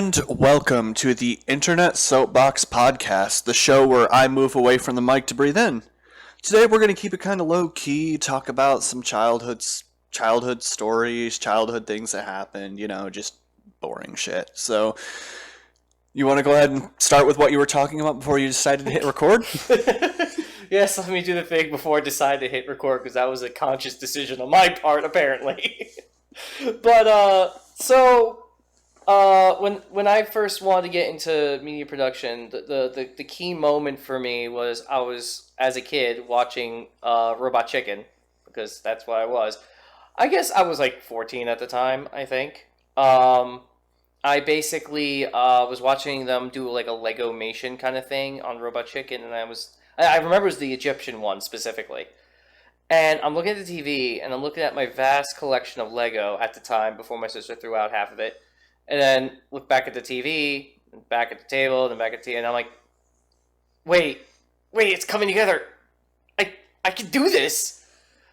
And welcome to the Internet Soapbox podcast, the show where I move away from the mic to breathe in. Today we're going to keep it kind of low key, talk about some childhood stories, childhood things that happened, just boring shit. So, you want to go ahead and start with what you were talking about before you decided to hit record? Yes, let me do the thing before I decide to hit record, because that was a conscious decision on my part, apparently. But, when I first wanted to get into media production, the key moment for me was I was, as a kid, watching Robot Chicken, because that's what I was. I guess I was like 14 at the time, I think. I basically was watching them do like a Lego-mation kind of thing on Robot Chicken, and I remember it was the Egyptian one specifically. And I'm looking at the TV, and I'm looking at my vast collection of Lego at the time before my sister threw out half of it. And then look back at the TV, and back at the table, and then back at the TV, and I'm like, wait, it's coming together. I can do this.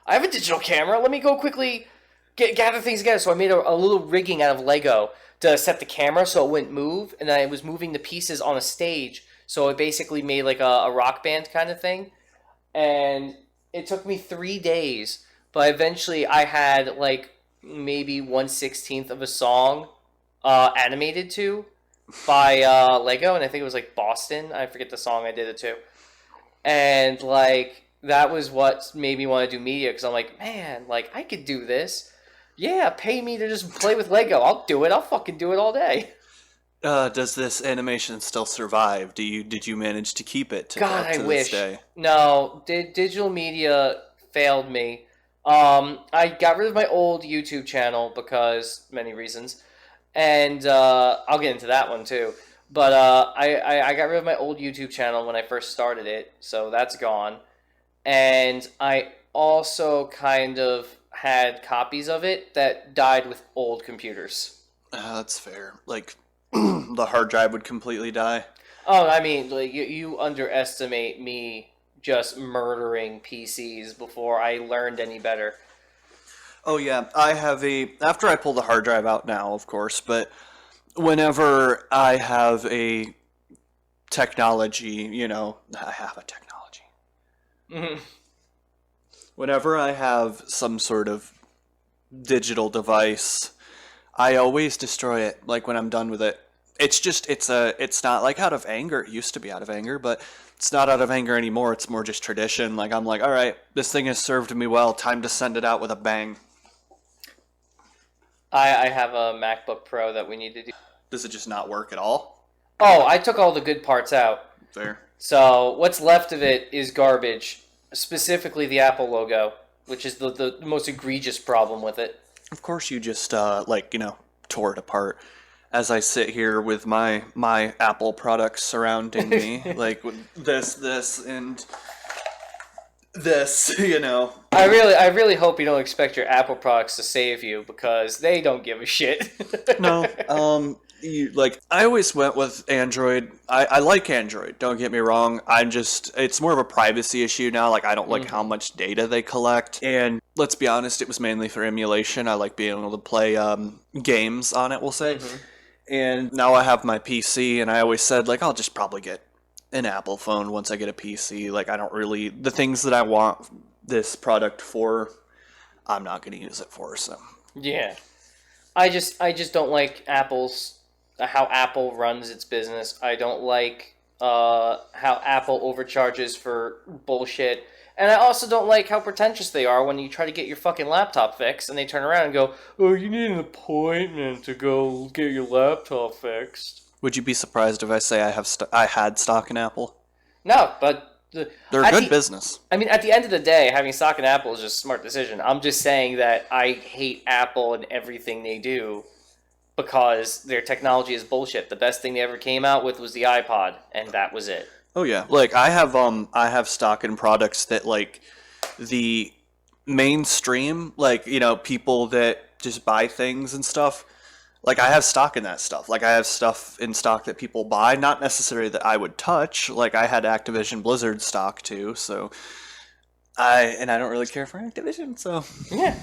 I have a digital camera. Let me go quickly gather things together. So I made a little rigging out of Lego to set the camera so it wouldn't move, and then I was moving the pieces on a stage. So it basically made like a rock band kind of thing. And it took me 3 days, but eventually I had like maybe 1/16 of a song animated to by Lego, and I think it was like Boston. I forget the song I did it to. And like that was what made me want to do media, because I'm like, man, like I could do this. Yeah, pay me to just play with Lego. I'll do it. I'll fucking do it all day. Does this animation still survive? Did you manage to keep it God, to I wish. this day? No, digital media failed me. I got rid of my old YouTube channel because many reasons, and I'll get into that one too. But I got rid of my old YouTube channel when I first started it, so that's gone. And I also kind of had copies of it that died with old computers. That's fair. Like, the hard drive would completely die. Oh, I mean, like you underestimate me just murdering PCs before I learned any better. Oh yeah, after I pull the hard drive out now, of course, but whenever I have a technology, I have a technology. Mm-hmm. Whenever I have some sort of digital device, I always destroy it, like when I'm done with it. It's not like out of anger. It used to be out of anger, but it's not out of anger anymore. It's more just tradition. Like I'm like, all right, this thing has served me well. Time to send it out with a bang. I have a MacBook Pro that we need to do. Does it just not work at all? Oh, I took all the good parts out. Fair. So what's left of it is garbage. Specifically the Apple logo, which is the most egregious problem with it. Of course you just, tore it apart. As I sit here with my Apple products surrounding me, like this, and this, I really hope you don't expect your Apple products to save you, because they don't give a shit. No, I always went with Android. I like Android, don't get me wrong. It's more of a privacy issue now. Like, I don't like how much data they collect. And let's be honest, it was mainly for emulation. I like being able to play games on it, we'll say. Mm-hmm. And now I have my PC, and I always said, like, I'll just probably get an Apple phone once I get a PC. Like, the things that I want this product for, I'm not going to use it for, so. Yeah. I just don't like how Apple runs its business. I don't like how Apple overcharges for bullshit. And I also don't like how pretentious they are when you try to get your fucking laptop fixed, and they turn around and go, oh, you need an appointment to go get your laptop fixed. Would you be surprised if I say I had stock in Apple? No, but they're a good business. I mean, at the end of the day, having stock in Apple is just a smart decision. I'm just saying that I hate Apple and everything they do because their technology is bullshit. The best thing they ever came out with was the iPod, and that was it. Oh yeah, like I have stock in products that, like, the mainstream, like, people that just buy things and stuff. Like, I have stock in that stuff. Like, I have stuff in stock that people buy, not necessarily that I would touch. Like, I had Activision Blizzard stock too, so I don't really care for Activision, so yeah.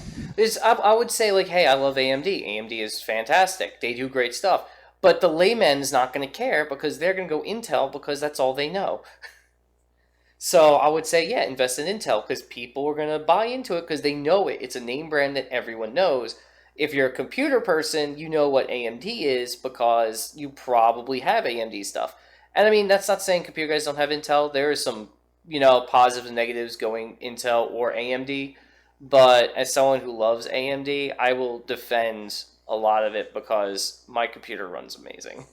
I would say, like, hey, I love AMD. AMD is fantastic. They do great stuff. But the layman's not going to care because they're going to go Intel because that's all they know. So I would say, yeah, invest in Intel because people are going to buy into it because they know it. It's a name brand that everyone knows. If you're a computer person, you know what AMD is because you probably have AMD stuff. And I mean, that's not saying computer guys don't have Intel. There is some, positives and negatives going Intel or AMD. But as someone who loves AMD, I will defend a lot of it because my computer runs amazing.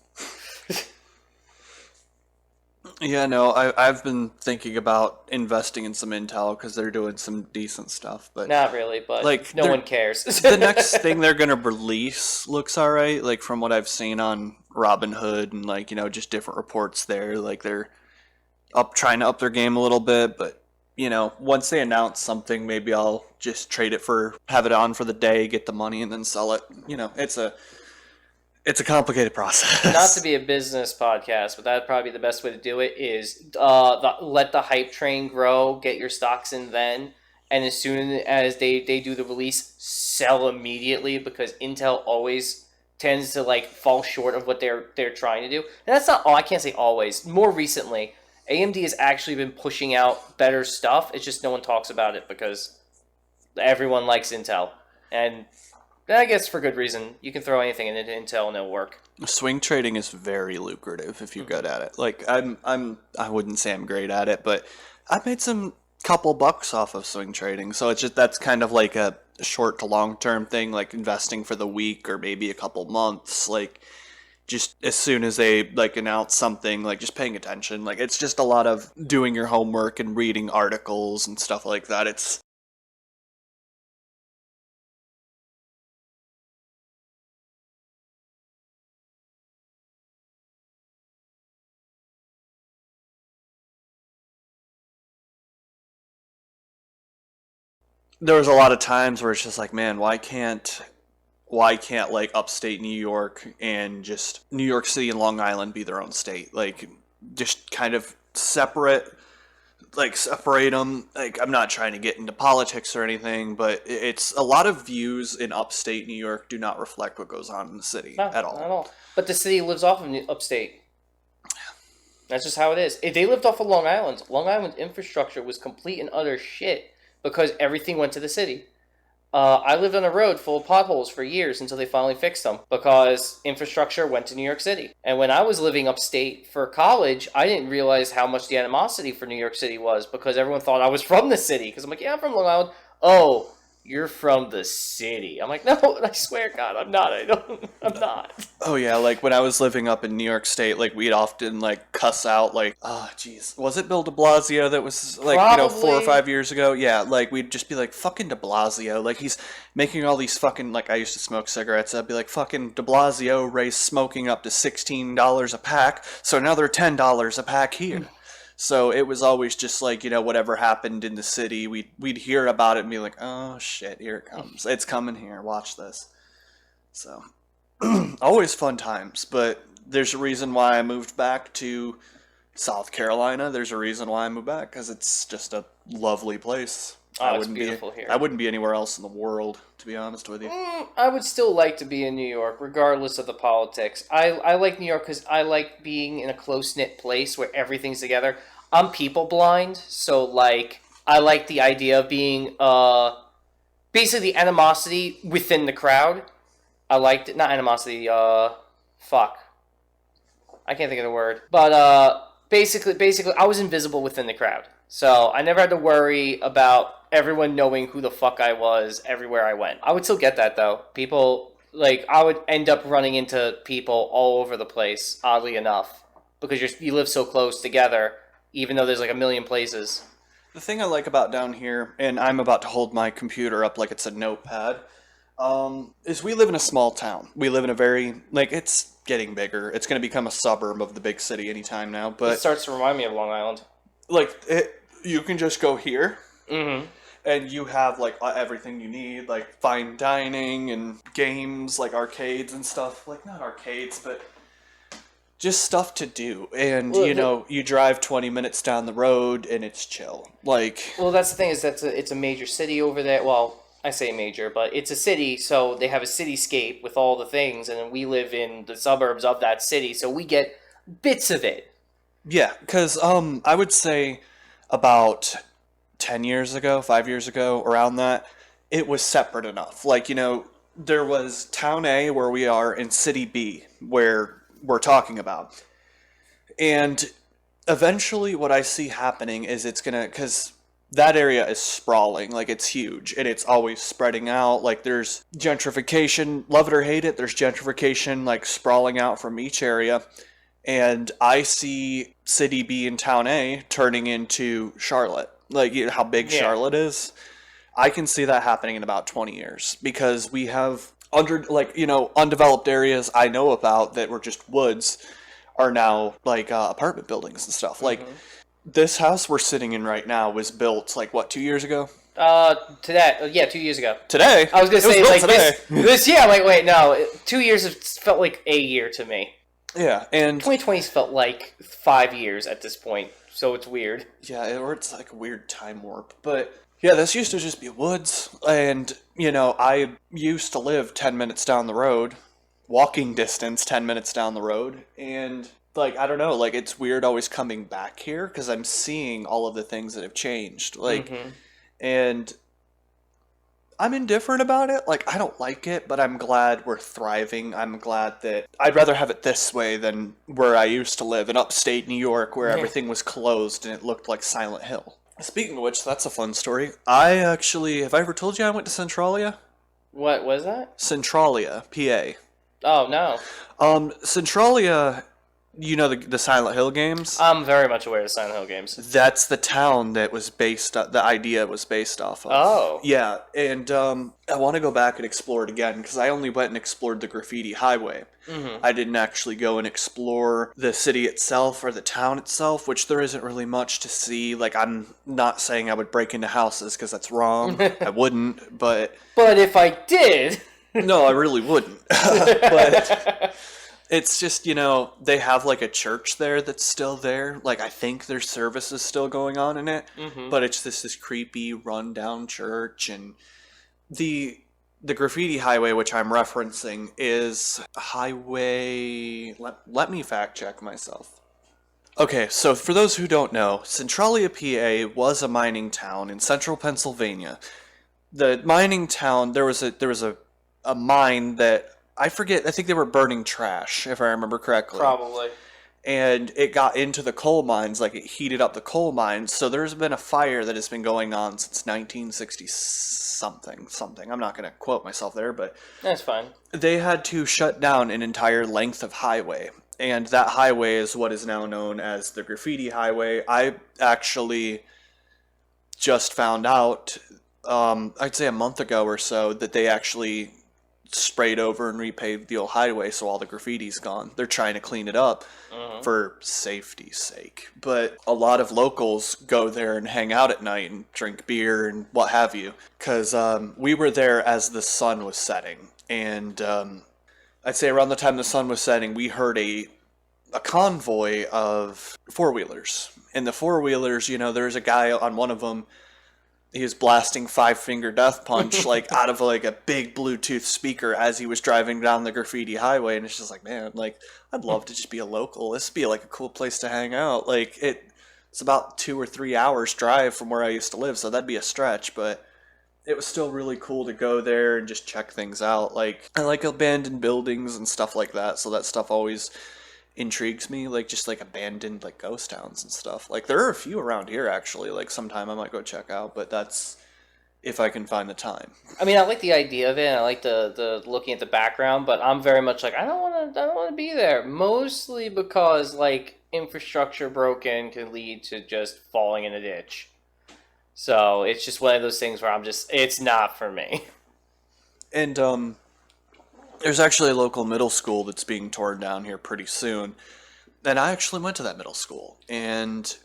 Yeah, no, I've been thinking about investing in some Intel because they're doing some decent stuff, but Not really, but like no one cares. the next thing they're gonna release looks all right. Like from what I've seen on Robinhood and like just different reports there, like they're trying to up their game a little bit, but once they announce something, maybe I'll just have it on for the day, get the money, and then sell it. It's a complicated process. Not to be a business podcast, but that'd probably be the best way to do it is let the hype train grow, get your stocks in then, and as soon as they do the release, sell immediately because Intel always tends to like fall short of what they're trying to do. And that's not all. I can't say always. More recently, AMD has actually been pushing out better stuff. It's just no one talks about it because everyone likes Intel. And I guess for good reason. You can throw anything into Intel and it'll work. Swing trading is very lucrative if you're good at it. Like I wouldn't say I'm great at it, but I've made some couple bucks off of swing trading. So that's kind of like a short to long term thing, like investing for the week or maybe a couple months. Like just as soon as they like announce something, like just paying attention. Like it's just a lot of doing your homework and reading articles and stuff like that. There was a lot of times where it's just like, man, why can't like upstate New York and just New York City and Long Island be their own state? Like just kind of separate them. Like I'm not trying to get into politics or anything, but it's a lot of views in upstate New York do not reflect what goes on in the city No, at not at all. all. But the city lives off of upstate. That's just how it is. If they lived off of Long Island's infrastructure was complete and utter shit because everything went to the city. I lived on a road full of potholes for years until they finally fixed them because infrastructure went to New York City. And when I was living upstate for college, I didn't realize how much the animosity for New York City was because everyone thought I was from the city. Because I'm like, yeah, I'm from Long Island. Oh, you're from the city. I'm like, no, I swear to God, I'm not. I'm not. Oh yeah, like when I was living up in New York State, like we'd often like cuss out like, oh jeez, was it Bill de Blasio that was like, Probably. 4 or 5 years ago? Yeah, like we'd just be like, fucking de Blasio, like he's making all these fucking, like I used to smoke cigarettes, I'd be like, fucking de Blasio raised smoking up to $16 a pack, so now they're $10 a pack here. So it was always just like, whatever happened in the city, we'd hear about it and be like, oh shit, here it comes. It's coming here. Watch this. So always fun times, but there's a reason why I moved back to South Carolina. There's a reason why I moved back because it's just a lovely place. Oh, it's beautiful here. I wouldn't be anywhere else in the world, to be honest with you. I would still like to be in New York, regardless of the politics. I like New York because I like being in a close-knit place where everything's together. I'm people blind, so, like, I like the idea of being, basically the animosity within the crowd. I liked it. Not animosity, fuck. I can't think of the word. But, basically, I was invisible within the crowd. So I never had to worry about everyone knowing who the fuck I was everywhere I went. I would still get that, though. People, like, I would end up running into people all over the place, oddly enough. Because you live so close together, even though there's, like, a million places. The thing I like about down here, and I'm about to hold my computer up like it's a notepad, is we live in a small town. We live in a very, like, it's getting bigger. It's going to become a suburb of the big city anytime now, but... It starts to remind me of Long Island. Like, you can just go here, Mm-hmm. and you have, like, everything you need, like, fine dining and games, like arcades and stuff. Like, not arcades, but just stuff to do. And, you drive 20 minutes down the road, and it's chill. Like... Well, that's the thing, is it's a major city over there. Well, I say major, but it's a city, so they have a cityscape with all the things, and then we live in the suburbs of that city, so we get bits of it. Yeah, because I would say about 10 years ago, 5 years ago, around that, it was separate enough. Like, there was Town A where we are and City B where we're talking about. And eventually, what I see happening is it's gonna, because that area is sprawling, like it's huge and it's always spreading out. Like there's gentrification, love it or hate it, there's gentrification like sprawling out from each area. And I see City B and Town A turning into Charlotte. Like, how big Yeah. Charlotte is. I can see that happening in about 20 years because we have undeveloped areas I know about that were just woods are now like apartment buildings and stuff. Like this house we're sitting in right now was built like what, 2 years ago? Yeah, 2 years ago. Today? I was gonna It was say built like today. this. Yeah, like wait, no, 2 years felt like a year to me. Yeah, and 2020's felt like 5 years at this point, so it's weird. yeah, or it's like a weird time warp. But yeah, this used to just be woods. And, I used to live 10 minutes down the road, walking distance 10 minutes down the road. And, like, I don't know, like, it's weird always coming back here because I'm seeing all of the things that have changed. Like, and I'm indifferent about it. Like, I don't like it, but I'm glad we're thriving. I'm glad that I'd rather have it this way than where I used to live in upstate New York where everything was closed and it looked like Silent Hill. Speaking of which, that's a fun story. Have I ever told you I went to Centralia? What was that? Centralia, PA. Oh no, Centralia, the Silent Hill games? I'm very much aware of Silent Hill games. That's the town that the idea was based off of. Oh. Yeah, and I want to go back and explore it again because I only went and explored the graffiti highway. I didn't actually go and explore the city itself or the town itself, which there isn't really much to see. Like, I'm not saying I would break into houses because that's wrong. I wouldn't, but... But if I did... No, I really wouldn't. But... It's just, they have like a church there that's still there. Like, I think there's services still going on in it. But it's this creepy, run-down church. And the graffiti highway, which I'm referencing, is highway... Let me fact-check myself. Okay, so for those who don't know, Centralia, PA was a mining town in central Pennsylvania. The mining town, there was a mine that... I forget, I think they were burning trash, if I remember correctly. Probably. And it got into the coal mines, like it heated up the coal mines. So there's been a fire that has been going on since 1960 something. I'm not going to quote myself there, but... That's fine. They had to shut down an entire length of highway. And that highway is what is now known as the Graffiti Highway. I actually just found out, I'd say a month ago or so, that they actually... sprayed over and repaved the old highway, so all the graffiti's gone. They're trying to clean it up for safety's sake. But a lot of locals go there and hang out at night and drink beer and what have you. Because we were there as the sun was setting. And I'd say around the time the sun was setting, we heard a convoy of four-wheelers. And the four-wheelers, there's a guy on one of them. He was blasting Five Finger Death Punch like out of like a big Bluetooth speaker as he was driving down the graffiti highway, and it's just like, man, like I'd love to just be a local. This would be like a cool place to hang out. Like it's about 2 or 3 hours drive from where I used to live, so that'd be a stretch, but it was still really cool to go there and just check things out. Like I like abandoned buildings and stuff like that, so that stuff always intrigues me, like just like abandoned like ghost towns and stuff. Like there are a few around here actually, like sometime I might go check out, but that's if I can find the time. I mean, I like the idea of it, and I like the looking at the background, but I'm very much like I don't want to be there, mostly because like infrastructure broken can lead to just falling in a ditch. So it's just one of those things where it's not for me. And there's actually a local middle school that's being torn down here pretty soon. And I actually went to that middle school. And,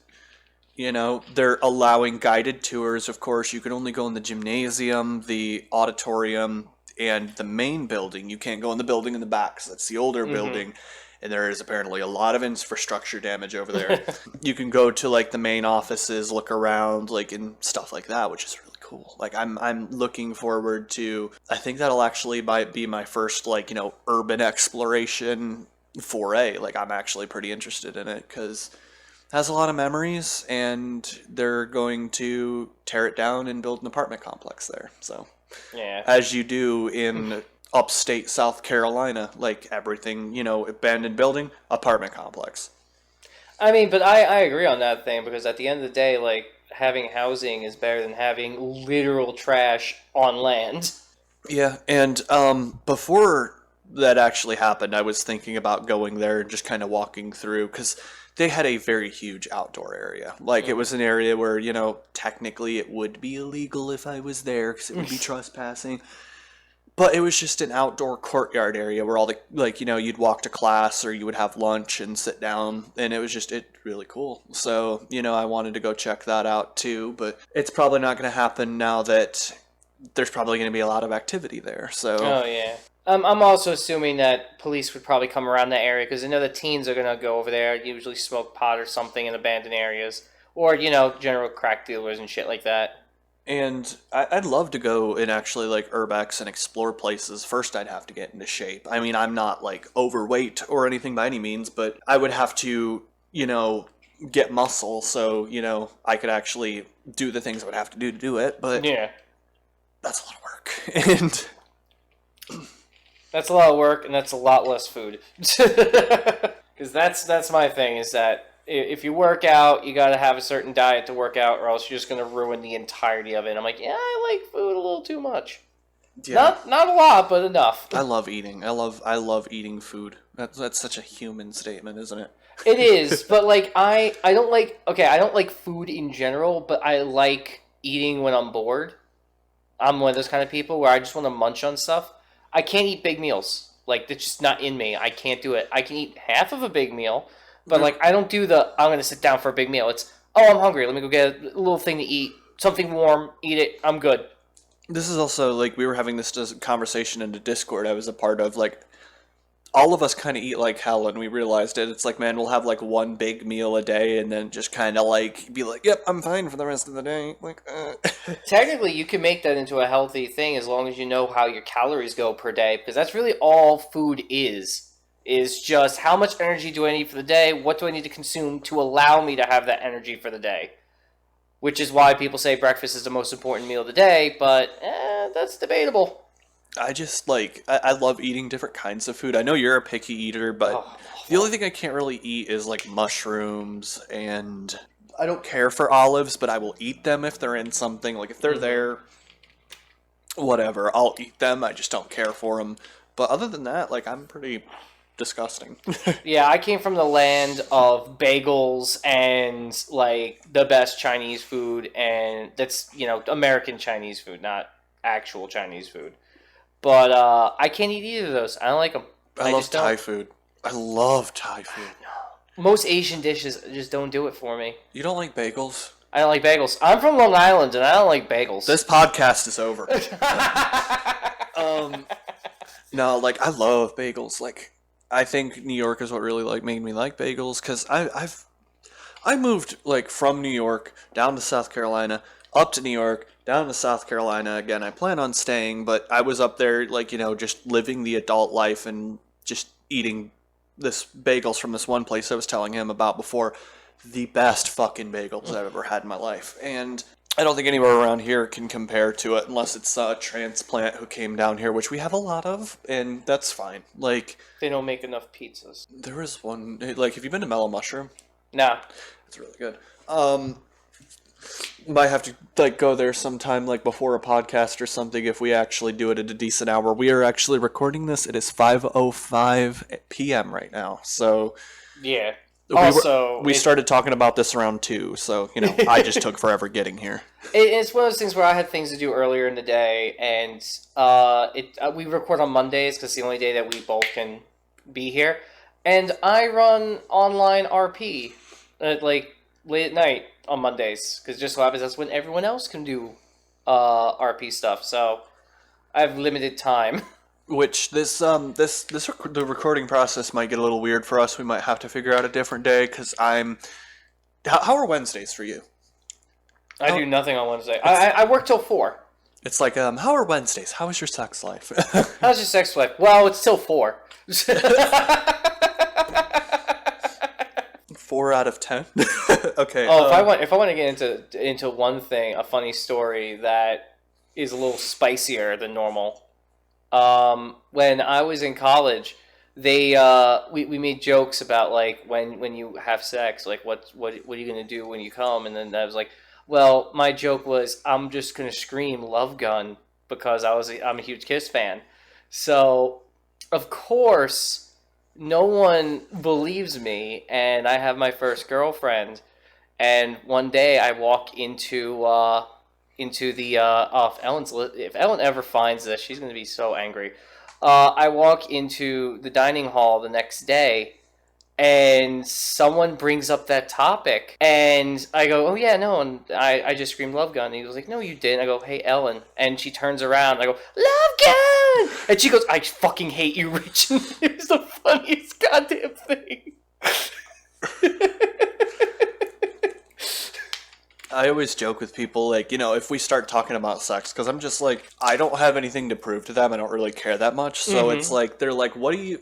they're allowing guided tours. Of course, you can only go in the gymnasium, the auditorium, and the main building. You can't go in the building in the back because that's the older building. And there is apparently a lot of infrastructure damage over there. You can go to, like, the main offices, look around, like, and stuff like that, which is really cool. Like I'm looking forward to. I think that'll actually might be my first like urban exploration foray. Like I'm actually pretty interested in it because it has a lot of memories, and they're going to tear it down and build an apartment complex there. So Yeah. as you do in upstate South Carolina, like everything, abandoned building, apartment complex. I mean, but I agree on that thing because at the end of the day, like, having housing is better than having literal trash on land. Yeah, and before that actually happened, I was thinking about going there and just kind of walking through because they had a very huge outdoor area. Like, it was an area where, technically it would be illegal if I was there because it would be trespassing. But it was just an outdoor courtyard area where all the, like, you'd walk to class or you would have lunch and sit down, and it was just really cool. So, I wanted to go check that out too, but it's probably not going to happen now that there's probably going to be a lot of activity there. So, Oh, yeah. I'm also assuming that police would probably come around that area because I know the teens are going to go over there, usually smoke pot or something in abandoned areas. Or, general crack dealers and shit like that. and I'd love to go and actually like urbex and explore places. First, I'd have to get into shape. I mean, I'm not like overweight or anything by any means, but I would have to, get muscle so, I could actually do the things I would have to do it. But Yeah. that's a lot of work. And That's a lot of work, and that's a lot less food. Because that's my thing, is that if you work out, you got to have a certain diet to work out, or else you're just going to ruin the entirety of it. And I'm like, yeah, I like food a little too much. yeah, Not a lot, but enough. I love eating. I love eating food. That's such a human statement, isn't it? It is, but like I don't like, okay, I don't like food in general, but I like eating when I'm bored. I'm one of those kind of people where I just want to munch on stuff. I can't eat big meals. Like, that's just not in me. I can't do it. I can eat half of a big meal, but like I don't do the I'm going to sit down for a big meal. It's, oh, I'm hungry. Let me go get a little thing to eat. Something warm. Eat it. I'm good. This is also like we were having this conversation in the Discord I was a part of. Like, all of us kind of eat like hell, and we realized it. It's like, man, we'll have like one big meal a day, and then just kind of like be like, "Yep, I'm fine for the rest of the day." Like, Technically, you can make that into a healthy thing as long as you know how your calories go per day, because that's really all food is just how much energy do I need for the day, what do I need to consume to allow me to have that energy for the day. Which is why people say breakfast is the most important meal of the day, but that's debatable. I just like I love eating different kinds of food. I know you're a picky eater, but Oh, the only thing I can't really eat is like mushrooms, and I don't care for olives, but I will eat them if they're in something. Like if they're there, whatever, I'll eat them. I just don't care for them. But other than that, like I'm pretty disgusting. yeah, I came from the land of bagels and like the best Chinese food, and that's, American Chinese food, not actual Chinese food. But I can't eat either of those. I don't like them. I love just don't. Thai food. I love Thai food. Most Asian dishes just don't do it for me. You don't like bagels? I don't like bagels. I'm from Long Island, and I don't like bagels. This podcast is over. No, like I love bagels. Like I think New York is what really like made me like bagels because I moved like from New York down to South Carolina, up to New York, down to South Carolina again. I plan on staying, but I was up there like, just living the adult life and just eating this bagels from this one place I was telling him about before. The best fucking bagels I've ever had in my life. And I don't think anywhere around here can compare to it unless it's a transplant who came down here, which we have a lot of, and that's fine. Like, They don't make enough pizzas. there is one, like, have you been to Mellow Mushroom? Nah. It's really good. Might have to like go there sometime, like before a podcast or something, if we actually do it at a decent hour. We are actually recording this. It is 5:05 p.m. right now, so Yeah. we started talking about this around 2, so I just took forever getting here. It's one of those things where I had things to do earlier in the day, and we record on Mondays because it's the only day that we both can be here. And I run online RP like late at night on Mondays because just so happens that's when everyone else can do RP stuff. So I have limited time. Which the recording process might get a little weird for us. We might have to figure out a different day because how are Wednesdays for you? I do nothing on Wednesday. I work till 4. It's like, how are Wednesdays? How is your sex life? How's your sex life? Well, it's till 4. 4 out of 10. Okay. Oh, if I want to get into one thing, a funny story that is a little spicier than normal. When I was in college, we made jokes about like when you have sex, like what are you gonna do when you come? And then I was like, well, my joke was I'm just gonna scream "Love Gun" because I'm a huge Kiss fan. So, of course, no one believes me, and I have my first girlfriend. And one day I walk into the if Ellen ever finds this, she's gonna be so angry. I walk into the dining hall the next day, and someone brings up that topic, and I go, "Oh yeah, no," and I just screamed "Love Gun." And he was like, "No, you didn't." I go, "Hey, Ellen," and she turns around. And I go, "Love Gun," and she goes, "I fucking hate you, Rich." And it was the funniest goddamn thing. I always joke with people, like, if we start talking about sex, because I'm just like, I don't have anything to prove to them. I don't really care that much. So it's like, they're like, what do you,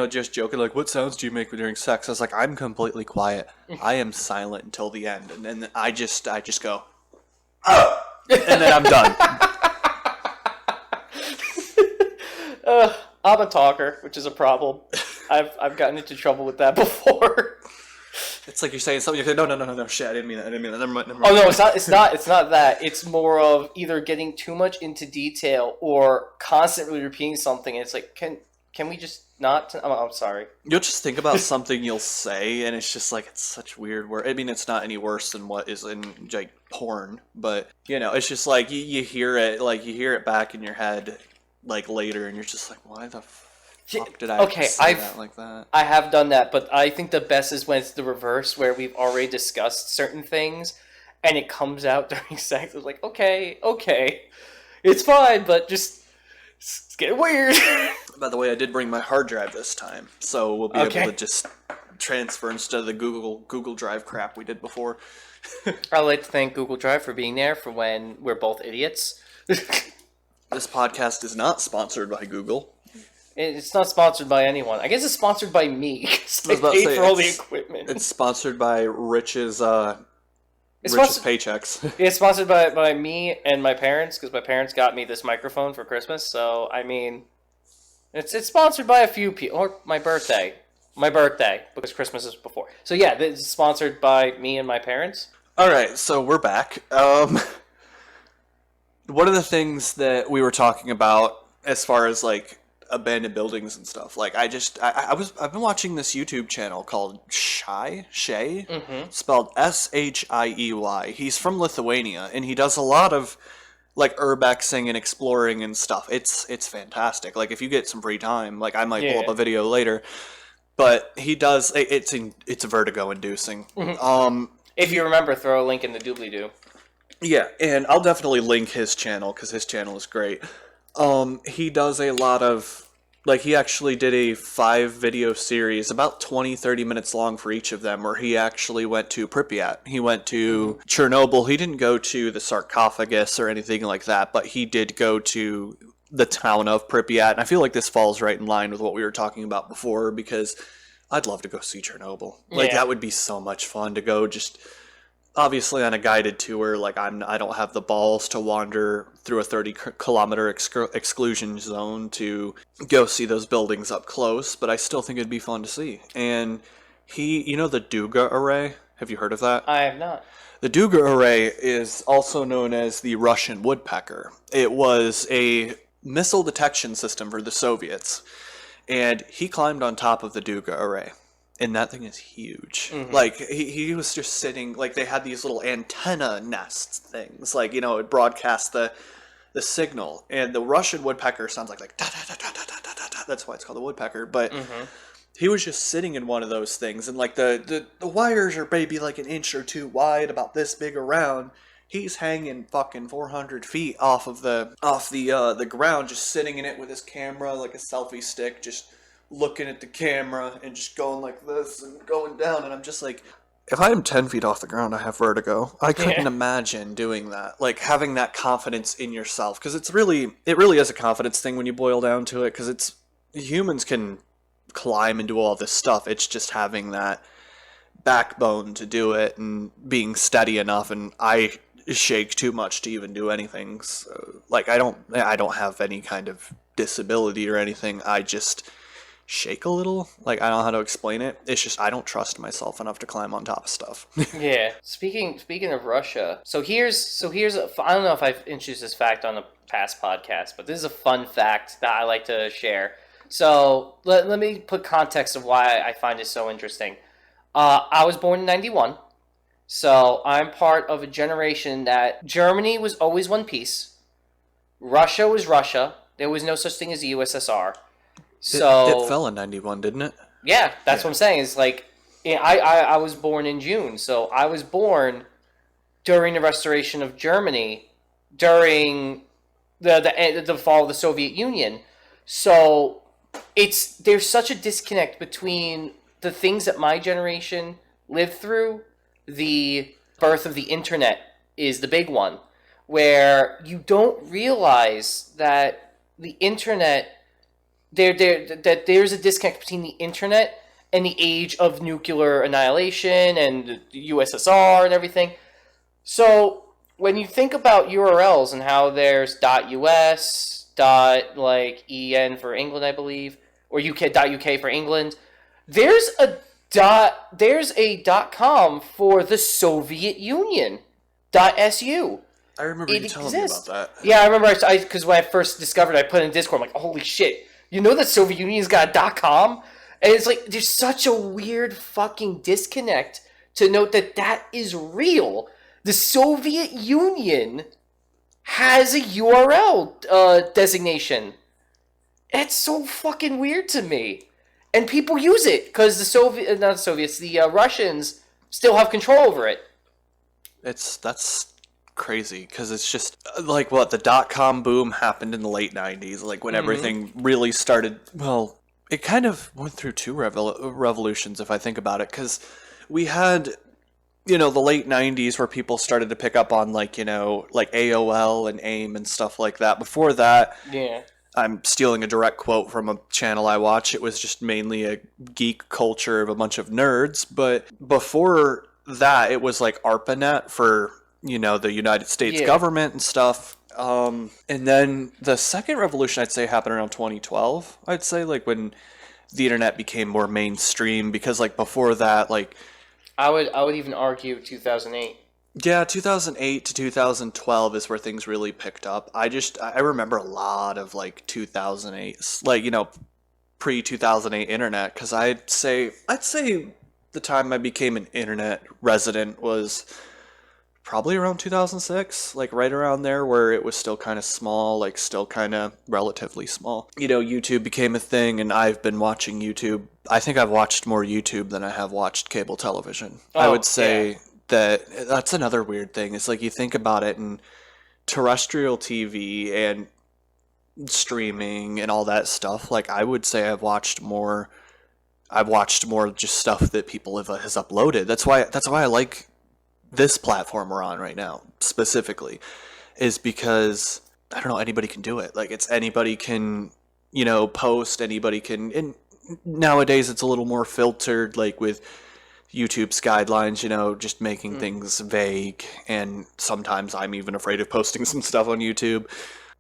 just joking, like, what sounds do you make during sex? I was like, I'm completely quiet. I am silent until the end. And then I just go, oh, and then I'm done. I'm a talker, which is a problem. I've gotten into trouble with that before. It's like you're saying something. You're like, no, shit, I didn't mean that. Never mind. Oh no, it's not that. It's more of either getting too much into detail or constantly repeating something. And it's like, can we just not? I'm sorry. You'll just think about something you'll say, and it's just like, it's such weird word. I mean, it's not any worse than what is in like porn, but it's just like you hear it back in your head like later, and you're just like, why the fuck did I say that like that? I have done that, but I think the best is when it's the reverse, where we've already discussed certain things, and it comes out during sex. It's like, okay, it's fine, but just it's getting weird. By the way, I did bring my hard drive this time, so we'll be able to just transfer instead of the Google Drive crap we did before. I'd like to thank Google Drive for being there for when we're both idiots. This podcast is not sponsored by Google. It's not sponsored by anyone. I guess it's sponsored by me, because I paid for all the equipment. It's sponsored by Rich's paychecks. It's sponsored by me and my parents, because my parents got me this microphone for Christmas. So, I mean, it's sponsored by a few people. Or my birthday, because Christmas is before. So, yeah, it's sponsored by me and my parents. All right, so we're back. One of the things that we were talking about as far as, like, abandoned buildings and stuff. Like, I've been watching this YouTube channel called Shay, spelled Shiey. He's from Lithuania, and he does a lot of like urbexing and exploring and stuff. It's fantastic. Like, if you get some free time, like, I might pull up a video later. But he does. It's vertigo inducing. Mm-hmm. If you remember, throw a link in the doobly-doo. Yeah, and I'll definitely link his channel because his channel is great. He does a lot of, like, he actually did a 5-video series, about 20-30 minutes long for each of them, where he actually went to Pripyat. He went to Chernobyl. He didn't go to the sarcophagus or anything like that, but he did go to the town of Pripyat. And I feel like this falls right in line with what we were talking about before, because I'd love to go see Chernobyl. Like, that would be so much fun to go just... Obviously, on a guided tour, like, I don't have the balls to wander through a 30-kilometer exclusion zone to go see those buildings up close, but I still think it'd be fun to see. And the Duga Array? Have you heard of that? I have not. The Duga Array is also known as the Russian woodpecker. It was a missile detection system for the Soviets, and he climbed on top of the Duga Array. And that thing is huge. Mm-hmm. Like, he was just sitting, like, they had these little antenna nest things. Like, it broadcast the signal. And the Russian woodpecker sounds like da, da, da, da, da, da, da, da. That's why it's called a woodpecker. But he was just sitting in one of those things. And, like, the wires are maybe, like, an inch or two wide, about this big around. He's hanging fucking 400 feet off the ground, just sitting in it with his camera, like a selfie stick, just... looking at the camera and just going like this and going down, and I'm just like, if I am 10 feet off the ground, I have vertigo. I couldn't Yeah. imagine doing that. Like having that confidence in yourself. Because it really is a confidence thing when you boil down to it. Because humans can climb and do all this stuff. It's just having that backbone to do it and being steady enough. And I shake too much to even do anything. So, like I don't have any kind of disability or anything. I just shake a little. Like I don't know how to explain it. It's just I don't trust myself enough to climb on top of stuff. Yeah. Speaking of Russia, I don't know if I've introduced this fact on a past podcast, but this is a fun fact that I like to share. So let me put context of why I find it so interesting. I was born in '91, so I'm part of a generation that Germany was always one piece. Russia was Russia. There was no such thing as the USSR. It So fell in 91, didn't it? yeah, that's Yeah. what I'm saying. It's like I was born in June, so I was born during the restoration of Germany, during the fall of the Soviet Union. So there's such a disconnect between the things that my generation lived through. The birth of the internet is the big one, where you don't realize that the internet that there's a disconnect between the internet and the age of nuclear annihilation and the USSR and everything. So when you think about URLs and how there's .us, like .en for England, I believe, or .uk for England, there's there's a .com for the Soviet Union, .su. I remember It you telling me about exists. that. Yeah, I remember because when I first discovered it, I put it in Discord, I'm like, holy shit, you know that Soviet Union's got a .com? And it's like, there's such a weird fucking disconnect to note that that is real. The Soviet Union has a URL designation. It's so fucking weird to me. And people use it because not the Soviets, the Russians still have control over it. That's crazy because it's just like what the dot-com boom happened in the late 90s, like when everything really started. Well, it kind of went through two revolutions if I think about it, because we had the late 90s where people started to pick up on like like AOL and AIM and stuff like that. Before that, Yeah. I'm stealing a direct quote from a channel I watch. It was just mainly a geek culture of a bunch of nerds. But before that, it was like ARPANET for, the United States Yeah. government and stuff. And then the second revolution, I'd say, happened around 2012. I'd say, like, when the internet became more mainstream. Because, like, before that, like, I would even argue 2008. yeah, 2008 to 2012 is where things really picked up. I remember a lot of like 2008, like pre 2008 internet, because I'd say the time I became an internet resident was probably around 2006, like right around there, where it was still kind of small, like still kind of relatively small. YouTube became a thing, and I've been watching YouTube. I think I've watched more YouTube than I have watched cable television. I Oh, would say that's another weird thing. It's like you think about it, and terrestrial TV and streaming and all that stuff. Like I would say I've watched more just stuff that people has uploaded. That's why I like this platform we're on right now specifically, is because I don't know, anybody can do it. Like it's anybody can post, anybody can. And nowadays it's a little more filtered, like with YouTube's guidelines, just making things vague. And sometimes I'm even afraid of posting some stuff on YouTube.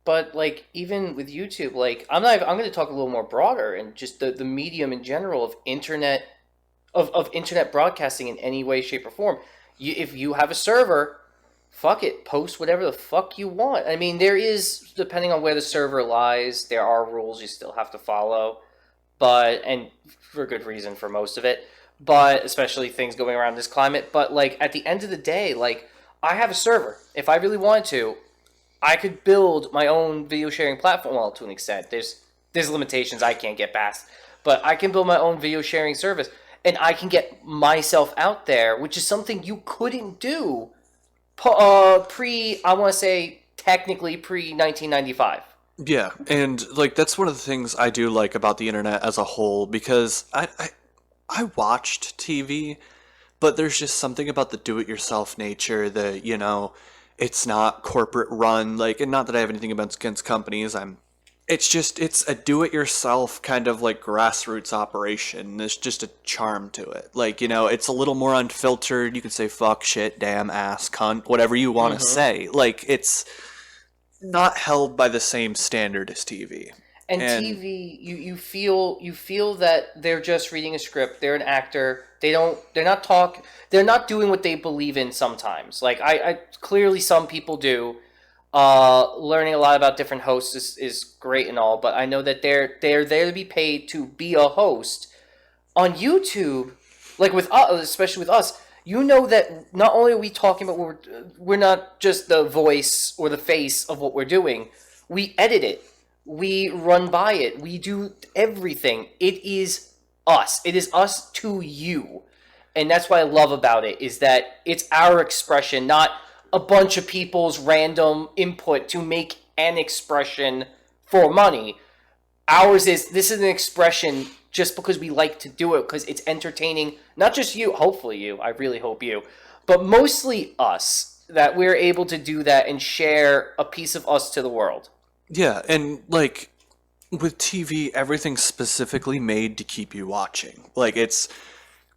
But like even with YouTube, like I'm going to talk a little more broader and just the medium in general of internet of internet broadcasting in any way, shape, or form. If you have a server, fuck it, post whatever the fuck you want. I mean, there is, depending on where the server lies, there are rules you still have to follow, and for good reason for most of it. But especially things going around this climate. But like at the end of the day, like I have a server. If I really wanted to, I could build my own video sharing platform. Well, to an extent, there's limitations I can't get past, but I can build my own video sharing service, and I can get myself out there, which is something you couldn't do I want to say technically pre 1995. Yeah, and like that's one of the things I do like about the internet as a whole, because I watched TV, But there's just something about the do-it-yourself nature that, it's not corporate run, like, and not that I have anything against companies. It's a do-it-yourself kind of like grassroots operation. There's just a charm to it. Like, it's a little more unfiltered. You can say fuck, shit, damn, ass, cunt, whatever you want to say. Like, it's not held by the same standard as TV. And TV, you feel that they're just reading a script. They're an actor. They're not doing what they believe in sometimes. Like I clearly some people do. Learning a lot about different hosts is great and all, but I know that they're there to be paid to be a host. On YouTube, like with us, especially with us, you know that not only are we talking about we're not just the voice or the face of what we're doing. We edit it. We run by it. We do everything. It is us. It is us to you. And that's what I love about it, is that it's our expression, not a bunch of people's random input to make an expression for money. This is an expression just because we like to do it, because it's entertaining, not just you, hopefully you, I really hope you, but mostly us, that we're able to do that and share a piece of us to the world. Yeah, and like with TV, everything's specifically made to keep you watching. Like, it's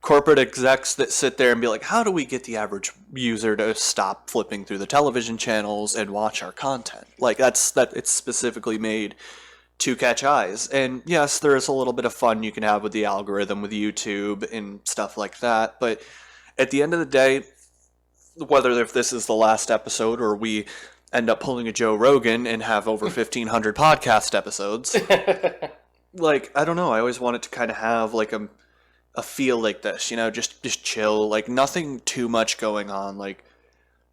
corporate execs that sit there and be like, how do we get the average user to stop flipping through the television channels and watch our content? Like, it's specifically made to catch eyes. And yes, there is a little bit of fun you can have with the algorithm with YouTube and stuff like that, but at the end of the day, whether if this is the last episode or we end up pulling a Joe Rogan and have over 1,500 podcast episodes, like, I don't know, I always wanted to kind of have like a feel like this, just chill, like nothing too much going on. Like,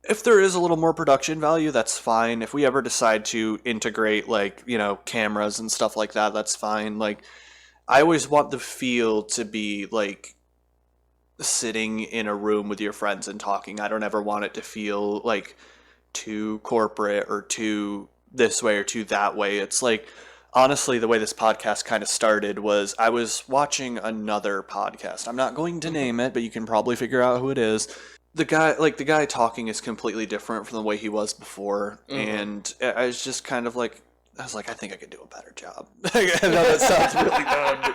if there is a little more production value, that's fine. If we ever decide to integrate like, cameras and stuff like that, that's fine. Like, I always want the feel to be like sitting in a room with your friends and talking. I don't ever want it to feel like too corporate or too this way or too that way. It's like, honestly, the way this podcast kind of started was I was watching another podcast. I'm not going to name it, but you can probably figure out who it is. The guy talking is completely different from the way he was before. And I was just kind of like, I think I could do a better job. I know that sounds really dumb.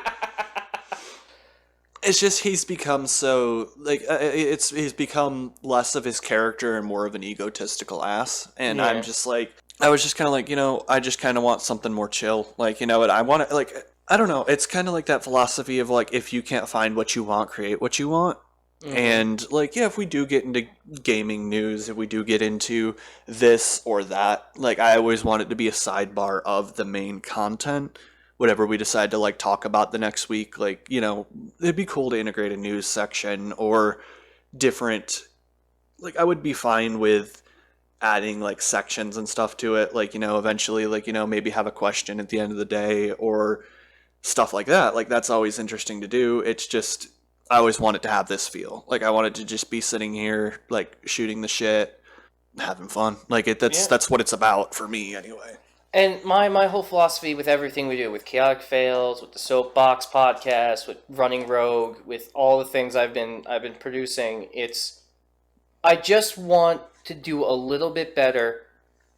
It's just he's become so like he's become less of his character and more of an egotistical ass, and yeah. I'm just like, I was just kind of like, I just kind of want something more chill, like, and I want to, like, I don't know, it's kind of like that philosophy of like, if you can't find what you want, create what you want. And like, yeah, if we do get into gaming news, if we do get into this or that, like, I always want it to be a sidebar of the main content. Whatever we decide to like talk about the next week, like, it'd be cool to integrate a news section or different, like, I would be fine with adding like sections and stuff to it, like, eventually, like, maybe have a question at the end of the day or stuff like that. Like, that's always interesting to do. It's just, I always want it to have this feel. Like, I wanted to just be sitting here, like, shooting the shit, having fun. Like, that's what it's about for me anyway. And my whole philosophy with everything we do, with Chaotic Fails, with the Soapbox podcast, with Running Rogue, with all the things I've been producing, I just want to do a little bit better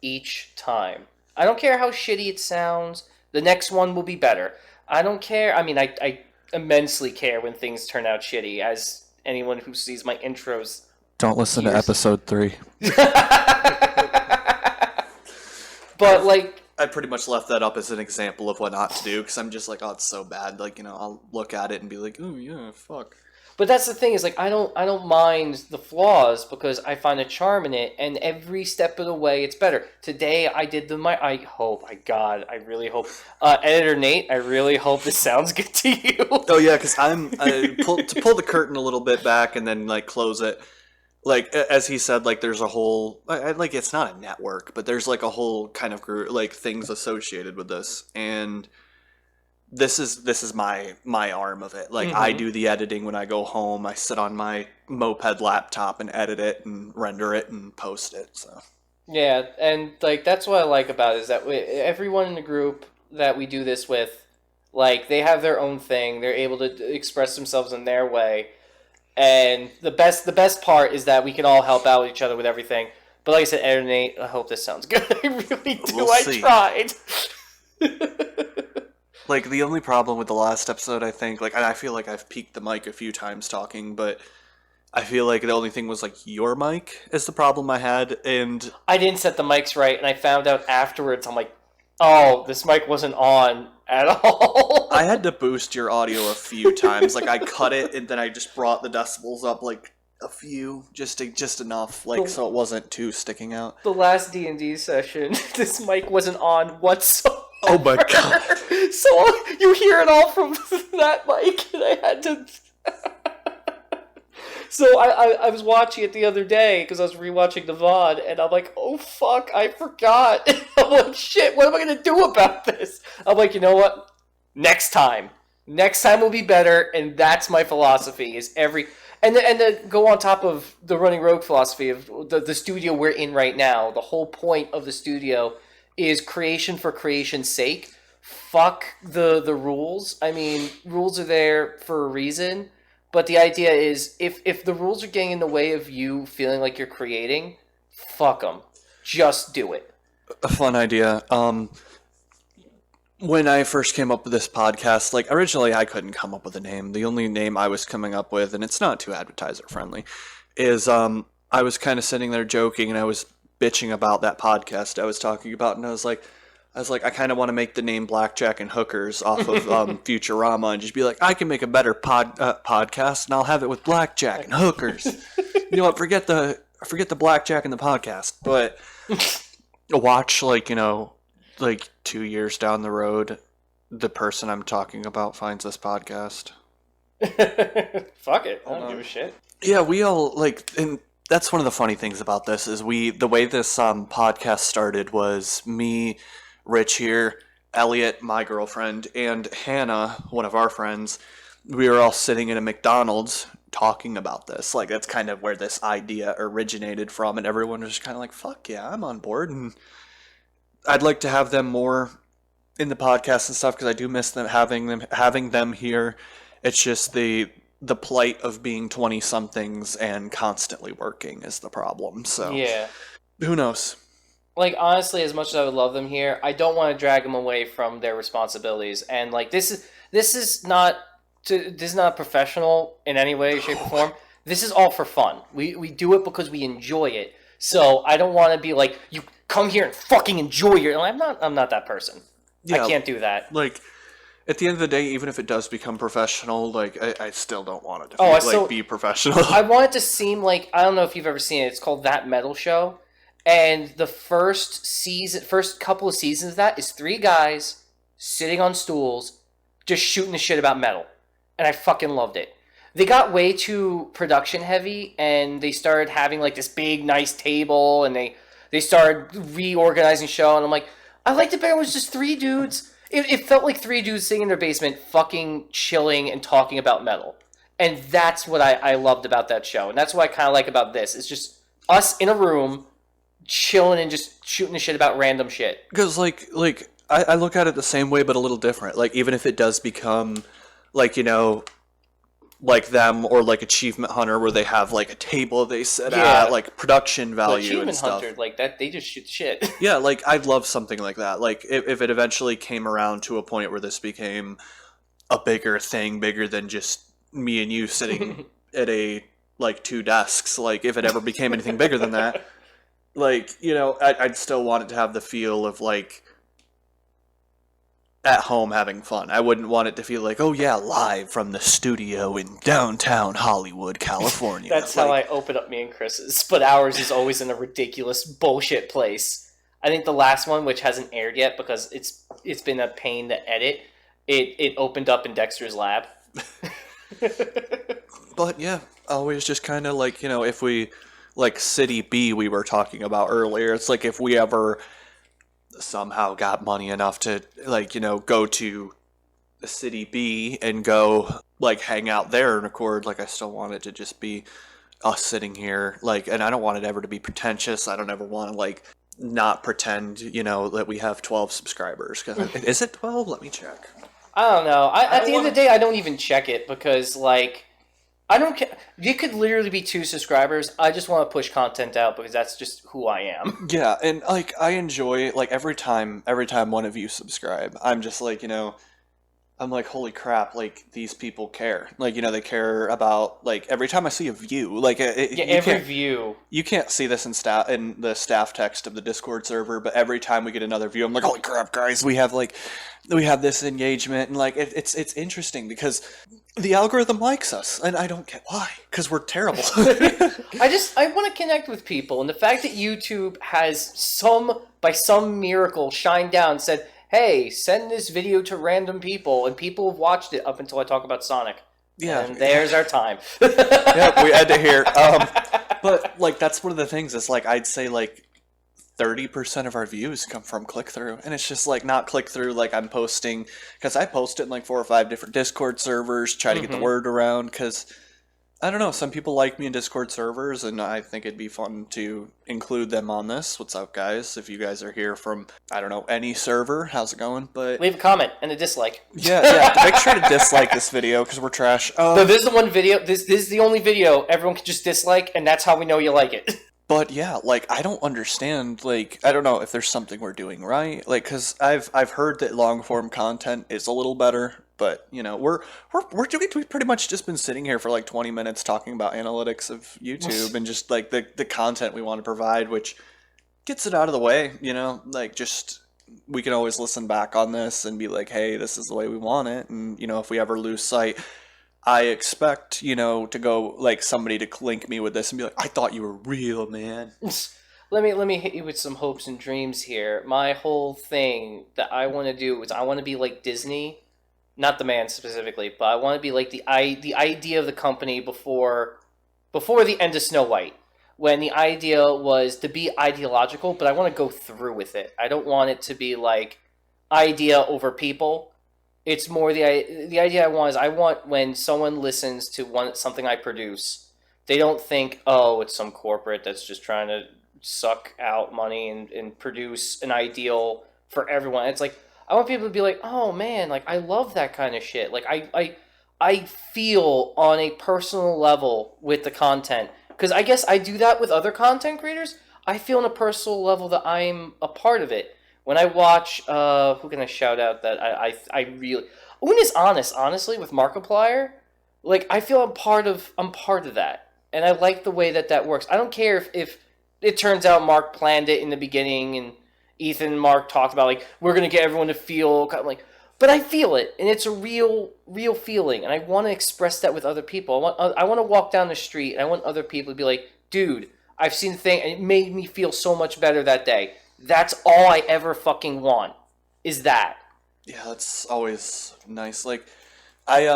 each time. I don't care how shitty it sounds. The next one will be better. I don't care. I mean, I immensely care when things turn out shitty, as anyone who sees my intros. Don't listen to episode 3. But like, I pretty much left that up as an example of what not to do, because I'm just like, oh, it's so bad. Like, I'll look at it and be like, oh yeah, fuck. But that's the thing, is like, I don't mind the flaws, because I find a charm in it, and every step of the way it's better. Today I did I really hope Editor Nate, I really hope this sounds good to you. Oh yeah, because to pull the curtain a little bit back and then like close it. Like, as he said, like, there's a whole, like, it's not a network, but there's, like, a whole kind of group, like, things associated with this, and this is my arm of it. Like, I do the editing when I go home. I sit on my moped laptop and edit it and render it and post it, so. Yeah, and, like, that's what I like about it, is that everyone in the group that we do this with, like, they have their own thing. They're able to express themselves in their way. And the best part is that we can all help out each other with everything. But like I said, Ed and Nate, I hope this sounds good. I really do. We'll see. Tried. Like, the only problem with the last episode, I think, like, and I feel like I've peaked the mic a few times talking, but I feel like the only thing was, like, your mic is the problem I had, and... I didn't set the mics right, and I found out afterwards, I'm like, oh, this mic wasn't on at all. I had to boost your audio a few times. Like, I cut it, and then I just brought the decibels up, like, a few, just enough, like, so it wasn't too sticking out. The last D&D session, this mic wasn't on whatsoever. Oh my god. So you hear it all from that mic, and I had to... So I was watching it the other day, because I was rewatching the VOD, and I'm like, oh fuck, I forgot. I'm like, shit, what am I going to do about this? I'm like, you know what? Next time will be better, and that's my philosophy, is every... And to go on top of the Running Rogue philosophy of the studio we're in right now, the whole point of the studio is creation for creation's sake. Fuck the rules. I mean, rules are there for a reason, but the idea is if the rules are getting in the way of you feeling like you're creating, fuck them. Just do it. A fun idea. When I first came up with this podcast, like, originally I couldn't come up with a name. The only name I was coming up with, and it's not too advertiser friendly, is I was kind of sitting there joking, and I was bitching about that podcast I was talking about, and I was like, I kind of want to make the name Blackjack and Hookers off of Futurama, and just be like, I can make a better podcast, and I'll have it with Blackjack and Hookers. You know what? Forget the Blackjack and the podcast, but watch, like, you know, like 2 years down the road, the person I'm talking about finds this podcast. Fuck it. I don't give a shit. Yeah, we all, like, and that's one of the funny things about this is the way this podcast started was me, Rich here, Elliot, my girlfriend, and Hannah, one of our friends. We were all sitting in a McDonald's talking about this. Like, that's kind of where this idea originated from, and everyone was just kind of like, fuck yeah, I'm on board, and I'd like to have them more in the podcast and stuff, because I do miss them having them here. It's just the plight of being 20-somethings and constantly working is the problem. So yeah, who knows? Like, honestly, as much as I would love them here, I don't want to drag them away from their responsibilities. And like, this is not professional in any way, shape, or form. This is all for fun. We do it because we enjoy it. So I don't want to be like, you come here and fucking enjoy your... I'm not that person. Yeah, I can't do that. Like, at the end of the day, even if it does become professional, like, I still don't want it to be professional. I want it to seem like... I don't know if you've ever seen it. It's called That Metal Show. And the first couple of seasons of that is 3 guys sitting on stools just shooting the shit about metal. And I fucking loved it. They got way too production heavy, and they started having like this big, nice table, and they started reorganizing show, and I'm like, I liked it better when it was just 3 dudes. It felt like 3 dudes sitting in their basement, fucking chilling and talking about metal. And that's what I loved about that show. And that's what I kind of like about this. It's just us in a room, chilling and just shooting the shit about random shit. Because, like I look at it the same way, but a little different. Like, even if it does become, like, you know... like them or like Achievement Hunter, where they have like a table they sit at, like production value and stuff. Hunter, like that, they just shoot shit. Yeah, like I'd love something like that. Like if it eventually came around to a point where this became a bigger thing, bigger than just me and you sitting at a like 2 desks. Like if it ever became anything bigger than that, like, you know, I'd still want it to have the feel of like at home having fun. I wouldn't want it to feel like, oh yeah, live from the studio in downtown Hollywood, California. That's how I open up me and Chris's, but ours is always in a ridiculous bullshit place. I think the last one, which hasn't aired yet because it's been a pain to edit, it opened up in Dexter's lab. But yeah, always just kind of like, you know, if we, like City B we were talking about earlier, it's like if we ever somehow got money enough to, like, you know, go to the City B and go like hang out there and record, like I still want it to just be us sitting here, like, and I don't want it ever to be pretentious. I don't ever want to like not pretend, you know, that we have 12 subscribers. Is it 12? Let me check. I don't know. At the end of the day, I don't even check it because, like, I don't care. You could literally be 2 subscribers. I just want to push content out because that's just who I am. Yeah, and like I enjoy like every time one of you subscribe, I'm just like, I'm like, holy crap, like these people care. Like, they care about like every time I see a view, like Yeah, you every can't view. see this in the staff text of the Discord server, but every time we get another view, I'm like, holy crap, guys, we have this engagement, and like it's interesting because the algorithm likes us, and I don't get why, because we're terrible. I want to connect with people, and the fact that YouTube has by some miracle shined down and said, "Hey, send this video to random people," and people have watched it up until I talk about Sonic. Yeah, And there's our time. Yep, we had to hear. But like that's one of the things. It's like I'd say like 30% of our views come from click through, and it's just like not click through like I'm posting, because I post it in like 4 or 5 different Discord servers, try to get the word around, because I don't know, some people like me in Discord servers, and I think it'd be fun to include them on this. What's up, guys? If you guys are here from, I don't know, any server, how's it going? But Leave a comment and a dislike. yeah, make sure to dislike this video because we're trash. So this is the one video. This is the only video everyone can just dislike, and that's how we know you like it. But yeah, like I don't understand. Like I don't know if there's something we're doing right. Like because I've heard that long form content is a little better. But we're doing. We've pretty much just been sitting here for like 20 minutes talking about analytics of YouTube and just like the content we want to provide, which gets it out of the way. Like just we can always listen back on this and be like, hey, this is the way we want it. And if we ever lose sight, I expect to go like somebody to link me with this and be like, I thought you were real, man. Let me hit you with some hopes and dreams here. My whole thing that I want to do is I want to be like Disney. Not the man specifically, but I want to be like the idea of the company before the end of Snow White, when the idea was to be ideological, but I want to go through with it. I don't want it to be like idea over people. It's more the idea I want when someone listens to something I produce, they don't think, oh, it's some corporate that's just trying to suck out money and produce an ideal for everyone. It's like I want people to be like, oh man, like I love that kind of shit. Like I feel on a personal level with the content, because I guess I do that with other content creators. I feel on a personal level that I'm a part of it. When I watch, who can I shout out that I really, Un is honestly with Markiplier, like I feel I'm part of that, and I like the way that works. I don't care if it turns out Mark planned it in the beginning and Ethan and Mark talked about like we're gonna get everyone to feel kind of like, but I feel it, and it's a real feeling, and I want to express that with other people. I want to walk down the street, and I want other people to be like, dude, I've seen the thing, and it made me feel so much better that day. That's all I ever fucking want. Is that? Yeah, that's always nice. Like I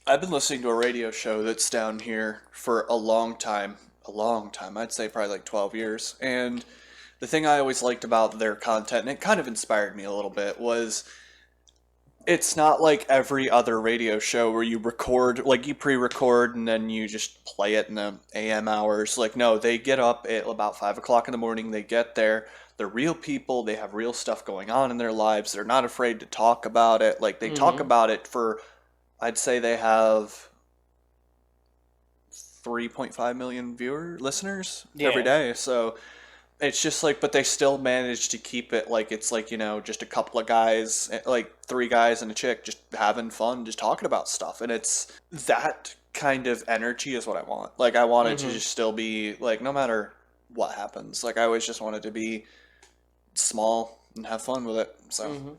I've been listening to a radio show that's down here for a long time. A long time. I'd say probably like 12 years. And the thing I always liked about their content, and it kind of inspired me a little bit, was it's not like every other radio show where you record, like you pre-record and then you just play it in the AM hours. Like, no, they get up at about 5 o'clock in the morning. They get there. They're real people. They have real stuff going on in their lives. They're not afraid to talk about it. Like, they talk about it for, I'd say they have 3.5 million listeners every day. So it's just like, but they still manage to keep it like it's like, just a couple of guys, like 3 guys and a chick just having fun, just talking about stuff. And it's that kind of energy is what I want. Like, I want it to just still be like, no matter what happens, like I always just want it to be small and have fun with it. So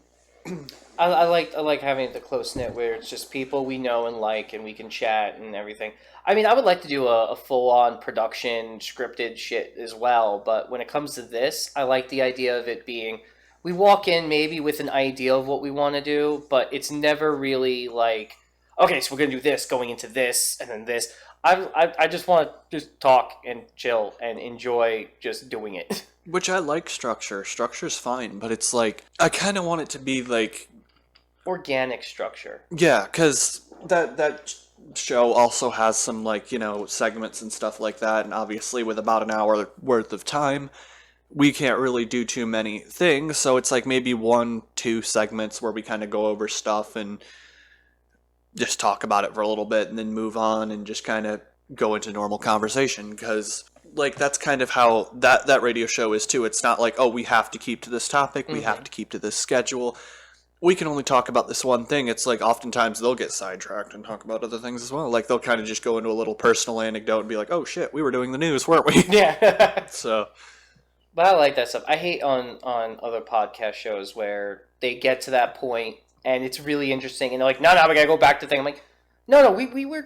I like having the close knit where it's just people we know and like, and we can chat and everything. I mean, I would like to do a full on production scripted shit as well, but when it comes to this, I like the idea of it being we walk in maybe with an idea of what we want to do, but it's never really like, okay, so we're gonna do this going into this and then this. I just want to just talk and chill and enjoy just doing it. which I like structure. Structure's fine, but it's like I kind of want it to be like Organic structure. yeah, because that show also has some like segments and stuff like that, and obviously with about an hour worth of time, we can't really do too many things. So it's like maybe 1-2 segments where we kind of go over stuff and just talk about it for a little bit and then move on and just kind of go into normal conversation, because like that's kind of how that radio show is too. It's not like, oh, we have to keep to this topic, we have to keep to this schedule, we can only talk about this one thing. It's like oftentimes they'll get sidetracked and talk about other things as well. Like they'll kind of just go into a little personal anecdote and be like, oh shit, we were doing the news, weren't we? Yeah. So But I like that stuff. I hate on other podcast shows where they get to that point and it's really interesting and they're like, no, we gotta go back to the thing. I'm like, no, we were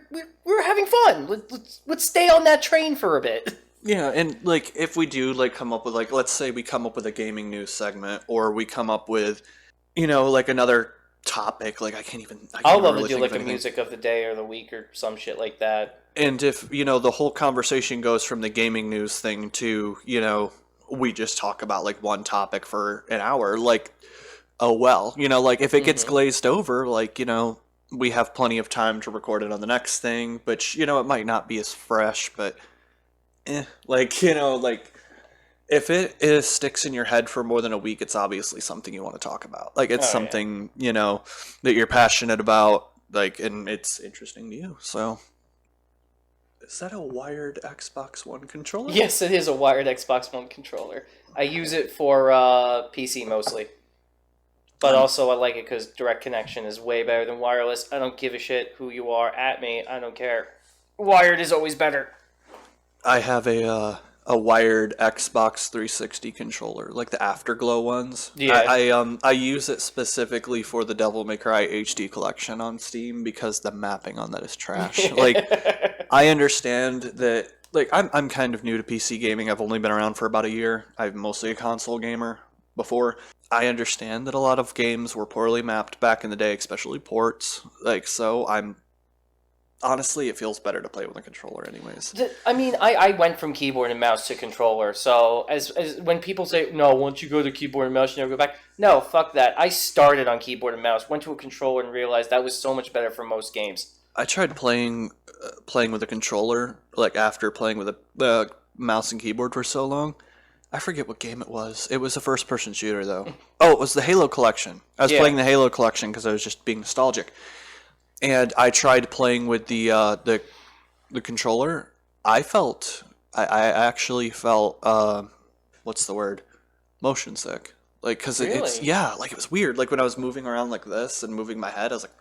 having fun. Let's stay on that train for a bit. yeah, and like if we do like come up with like, let's say we come up with a gaming news segment, or we come up with, like another topic, like I can't I'll love really to do think like of a anything. music of the day or the week or some shit like that. And if the whole conversation goes from the gaming news thing to we just talk about like one topic for an hour, like, oh well, like if it gets glazed over, like we have plenty of time to record it on the next thing, but it might not be as fresh, but like like if it sticks in your head for more than a week, it's obviously something you want to talk about. Like it's something that you're passionate about, like, and it's interesting to you. So is that a wired Xbox One controller? Yes, it is a wired Xbox One controller. I use it for PC mostly. But also I like it because direct connection is way better than wireless. I don't give a shit who you are at me. I don't care. Wired is always better. I have a wired Xbox 360 controller, like the Afterglow ones. Yeah. I use it specifically for the Devil May Cry HD collection on Steam because the mapping on that is trash. Like I understand that, like I'm kind of new to PC gaming. I've only been around for about a year. I'm mostly a console gamer before. I understand that a lot of games were poorly mapped back in the day, especially ports. Like, so honestly, it feels better to play with a controller anyways. I mean, I went from keyboard and mouse to controller, so as when people say, no, once you go to keyboard and mouse, you never go back. No, fuck that. I started on keyboard and mouse, went to a controller, and realized that was so much better for most games. I tried playing with a controller, like after playing with a mouse and keyboard for so long. I forget what game it was. It was a first-person shooter, though. Oh, it was the Halo Collection. I was playing the Halo Collection because I was just being nostalgic. And I tried playing with the controller. I actually felt what's the word? Motion sick. Like, because it's like it was weird. Like when I was moving around like this and moving my head, I was like,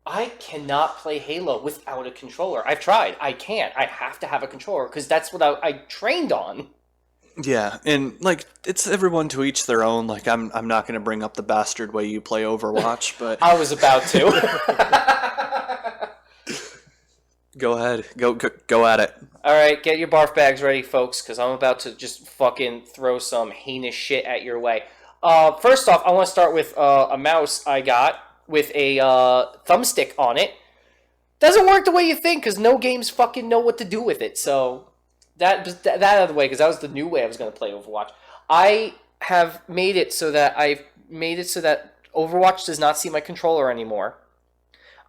I cannot play Halo without a controller. I've tried. I can't. I have to have a controller because that's what I trained on. yeah, and like it's everyone to each their own. Like I'm not going to bring up the bastard way you play Overwatch, but I was about to. go ahead, go at it. All right, get your barf bags ready, folks, because I'm about to just fucking throw some heinous shit at your way. First off, I want to start with a mouse I got with a thumbstick on it. Doesn't work the way you think, because no games fucking know what to do with it. So that out of the way, because that was the new way I was going to play Overwatch. I have made it so that Overwatch does not see my controller anymore.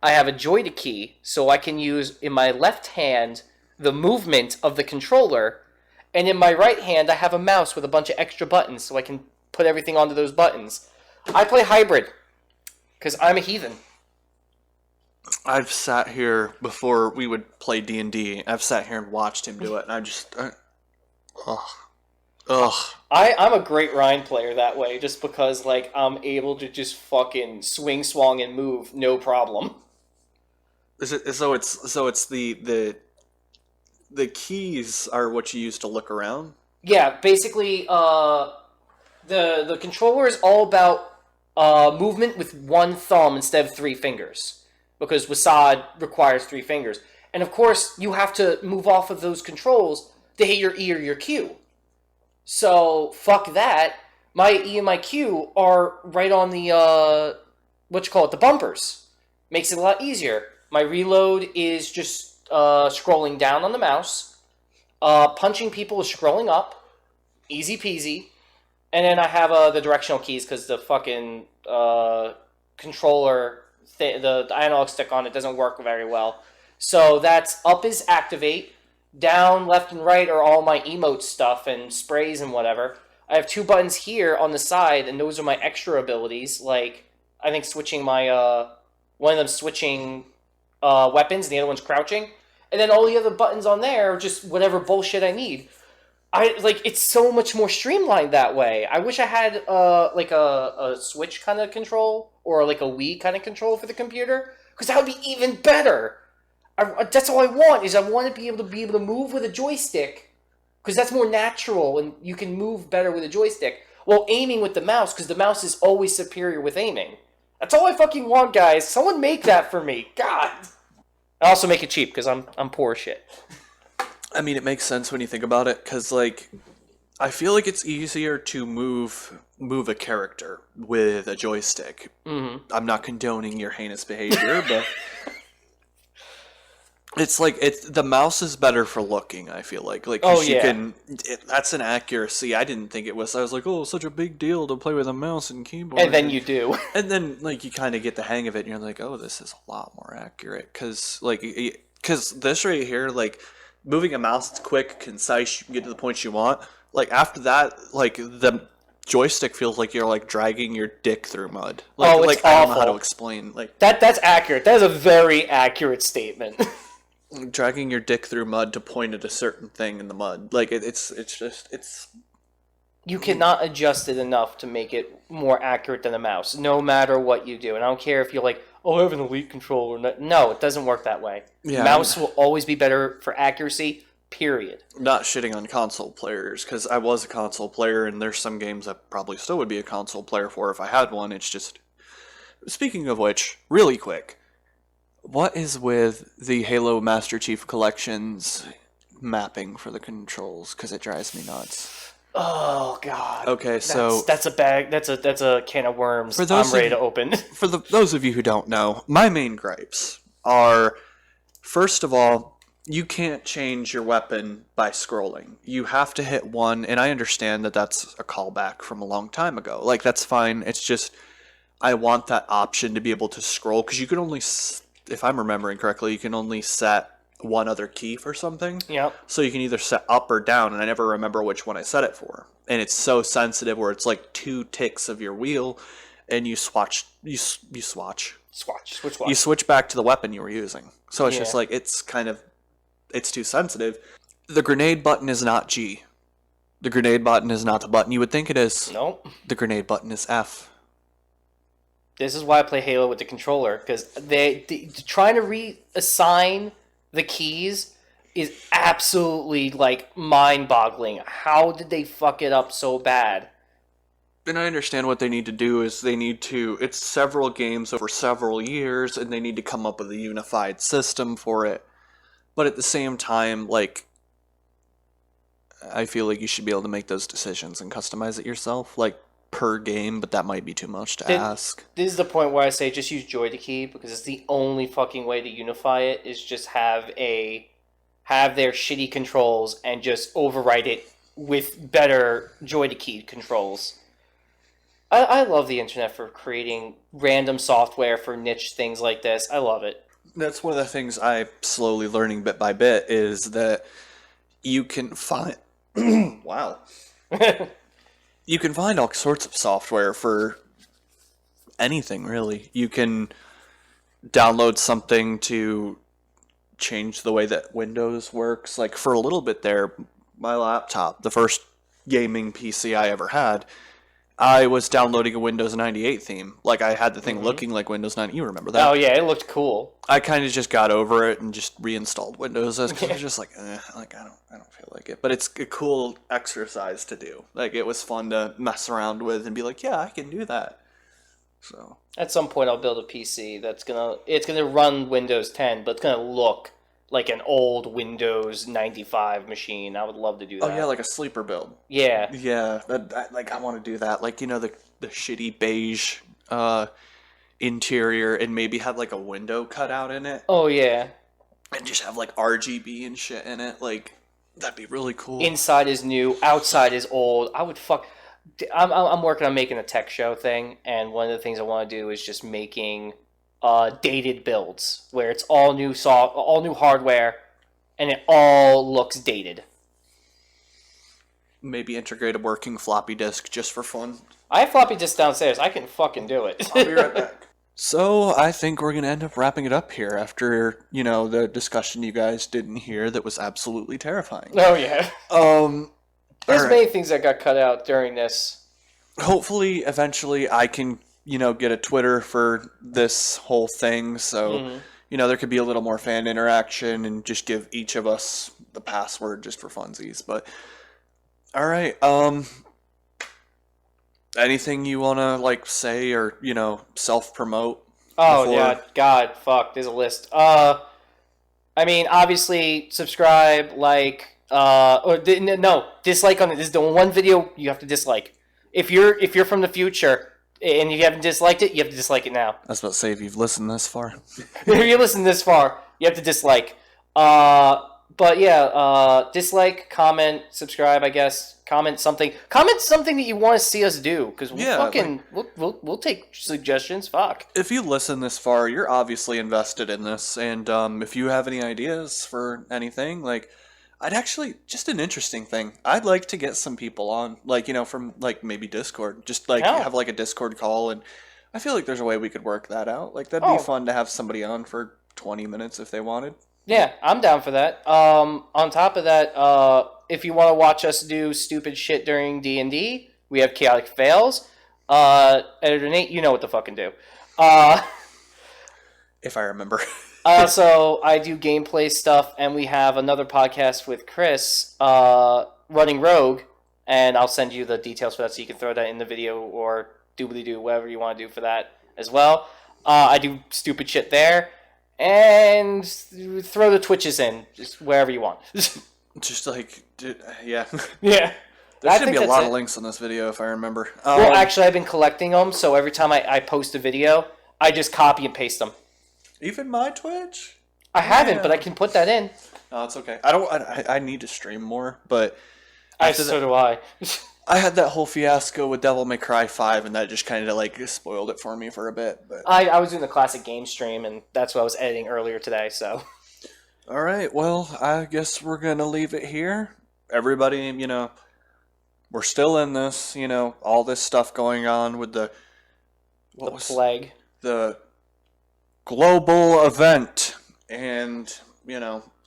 I have a joystick key, so I can use in my left hand the movement of the controller, and in my right hand I have a mouse with a bunch of extra buttons, so I can put everything onto those buttons. I play hybrid, because I'm a heathen. I've sat here before we would play D&D. I've sat here and watched him do it, and I'm a great Rhine player that way, just because like I'm able to just fucking swing, swong, and move no problem. Is it so? It's the keys are what you use to look around. Yeah, basically, the controller is all about movement with one thumb instead of 3 fingers. Because WASD requires 3 fingers. And of course, you have to move off of those controls to hit your E or your Q. So, fuck that. My E and my Q are right on the, the bumpers. Makes it a lot easier. My reload is just scrolling down on the mouse. Punching people is scrolling up. Easy peasy. And then I have the directional keys because the fucking controller... the analog stick on it doesn't work very well. So that's up is activate, down, left, and right are all my emote stuff and sprays and whatever. I have 2 buttons here on the side, and those are my extra abilities, like I think switching my one of them switching weapons and the other one's crouching, and then all the other buttons on there are just whatever bullshit I need. It's so much more streamlined that way. I wish I had like a Switch kind of control or like a Wii kind of control for the computer, because that would be even better. That's all I want, is I want to be able to move with a joystick, because that's more natural and you can move better with a joystick. Well, aiming with the mouse, because the mouse is always superior with aiming. That's all I fucking want, guys. Someone make that for me. God. I also make it cheap, because I'm poor as shit. I mean, it makes sense when you think about it, because, like, I feel like it's easier to move a character with a joystick. Mm-hmm. I'm not condoning your heinous behavior, but it's like the mouse is better for looking. I feel like 'cause you can. That's an accuracy. I didn't think it was. I was like, oh, such a big deal to play with a mouse and keyboard. And then you do. And then like you kind of get the hang of it, and you're like, oh, this is a lot more accurate, because this right here, like. Moving a mouse, it's quick, concise, you can get to the points you want. Like, after that, like, the joystick feels like you're, like, dragging your dick through mud. Like, it's like, awful. I don't know how to explain. Like That's accurate. That is a very accurate statement. dragging your dick through mud to point at a certain thing in the mud. Like, it's just. You cannot adjust it enough to make it more accurate than a mouse, no matter what you do. And I don't care if you're like, oh, I have an Elite controller. No, it doesn't work that way. Yeah, mouse will always be better for accuracy, period. Not shitting on console players, because I was a console player, and there's some games I probably still would be a console player for if I had one. It's just... Speaking of which, really quick, what is with the Halo Master Chief Collection's mapping for the controls? Because it drives me nuts. Oh God. Okay, so that's a bag. That's a can of worms. For those I'm ready to open. For those of you who don't know, my main gripes are, first of all, you can't change your weapon by scrolling. You have to hit one, and I understand that that's a callback from a long time ago. Like, that's fine. It's just, I want that option to be able to scroll, because you can only, if I'm remembering correctly, you can only set one other key for something. Yep. So you can either set up or down, and I never remember which one I set it for. And it's so sensitive where it's like 2 ticks of your wheel, and you switch. You switch back to the weapon you were using. So it's just like, it's too sensitive. The grenade button is not G. The grenade button is not the button you would think it is. Nope. The grenade button is F. This is why I play Halo with the controller, because they trying to reassign the keys is absolutely, like, mind-boggling. How did they fuck it up so bad? And I understand what they need to do is it's several games over several years, and they need to come up with a unified system for it. But at the same time, like, I feel like you should be able to make those decisions and customize it yourself, like, per game, but that might be too much to ask. This is the point where I say just use Joy to Key, because it's the only fucking way to unify it, is just have their shitty controls and just override it with better Joy to Key controls. I love the internet for creating random software for niche things like this. I love it. That's one of the things I'm slowly learning bit by bit, is that you can find... Wow. You can find all sorts of software for anything, really. You can download something to change the way that Windows works. Like, for a little bit there, my laptop, the first gaming PC I ever had, I was downloading a Windows 98 theme. Like, I had the thing looking like Windows 90. You remember that? Oh, yeah, it looked cool. I kind of just got over it and just reinstalled Windows. Because I was just like, I don't feel like it. But it's a cool exercise to do. Like, it was fun to mess around with and be like, yeah, I can do that. So at some point, I'll build a PC that's gonna run Windows 10, but it's gonna look like an old Windows 95 machine. I would love to do that. Oh yeah, like a sleeper build. Yeah. Yeah, like I want to do that. Like, you know, the shitty beige interior, and maybe have like a window cut out in it. Oh yeah. And just have like RGB and shit in it. Like, that'd be really cool. Inside is new, outside is old. I'm working on making a tech show thing, and one of the things I want to do is just making dated builds where it's all new hardware, and it all looks dated. Maybe integrate a working floppy disk just for fun. I have floppy disks downstairs. I can fucking do it. I'll be right back. So I think we're gonna end up wrapping it up here after, the discussion you guys didn't hear that was absolutely terrifying. Oh yeah. Um, There's all right. many things that got cut out during this. Hopefully, eventually, I can, get a Twitter for this whole thing, so Hmm. there could be a little more fan interaction and just give each of us the password just for funsies. But all right, anything you wanna like say or self promote Oh before? yeah, God, fuck. There's a list. I mean, obviously, subscribe, like, no, dislike on it. This is the one video you have to dislike. If you're from the future and you haven't disliked it, you have to dislike it now. I was about to say if you've listened this far. If you listen this far, you have to dislike. But yeah, dislike, comment, subscribe. I guess comment something. Comment something that you want to see us do, because we'll Yeah, fucking we'll take suggestions. Fuck. If you listen this far, you're obviously invested in this, and if you have any ideas for anything, like I'd actually just an interesting thing. I'd like to get some people on, like from like maybe Discord, just like Hell. have like a Discord call, and I feel like there's a way we could work that out. Like that'd be Oh, fun to have somebody on for 20 minutes if they wanted. yeah, I'm down for that. On top of that, if you want to watch us do stupid shit during D&D, we have chaotic fails. Editor Nate, you know what to fucking do. Uh, If I remember. so I do gameplay stuff, and we have another podcast with Chris, running Rogue, and I'll send you the details for that so you can throw that in the video or doobly do whatever you want to do for that as well. I do stupid shit there, and throw the Twitches in just wherever you want. Just like, yeah. Yeah. There I should think be a that's lot it. of links on this video if I remember. Well, actually, I've been collecting them, so every time I post a video, I just copy and paste them. Even my Twitch? I haven't, but I can put that in. No, it's okay. I don't. I need to stream more, but after So do I. I had that whole fiasco with Devil May Cry 5, and that just kind of like spoiled it for me for a bit. But I was doing the classic game stream, and that's what I was editing earlier today, so. all right, well, I guess we're gonna leave it here. Everybody, we're still in this. All this stuff going on with the Plague. the global event, and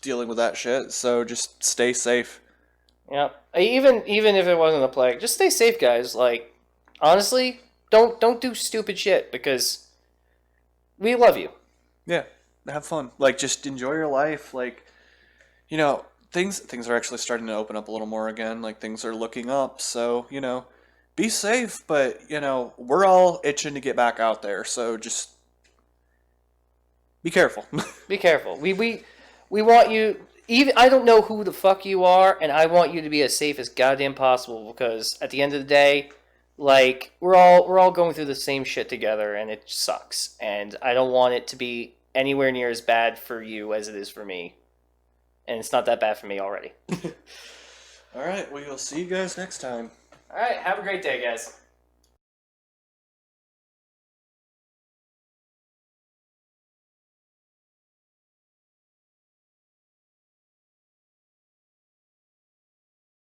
dealing with that shit. So just stay safe. Yep. Even if it wasn't a plague, just stay safe, guys. Like, honestly, don't do stupid shit, because we love you. Yeah, have fun. Like, just enjoy your life. Like, things are actually starting to open up a little more again. Like, things are looking up. So, be safe. But, we're all itching to get back out there. So just be careful. Be careful. We want you. Even I don't know who the fuck you are, and I want you to be as safe as goddamn possible, because at the end of the day, like, we're all going through the same shit together, and it sucks. And I don't want it to be anywhere near as bad for you as it is for me. And it's not that bad for me already. All right, well, we'll see you guys next time. All right, have a great day, guys.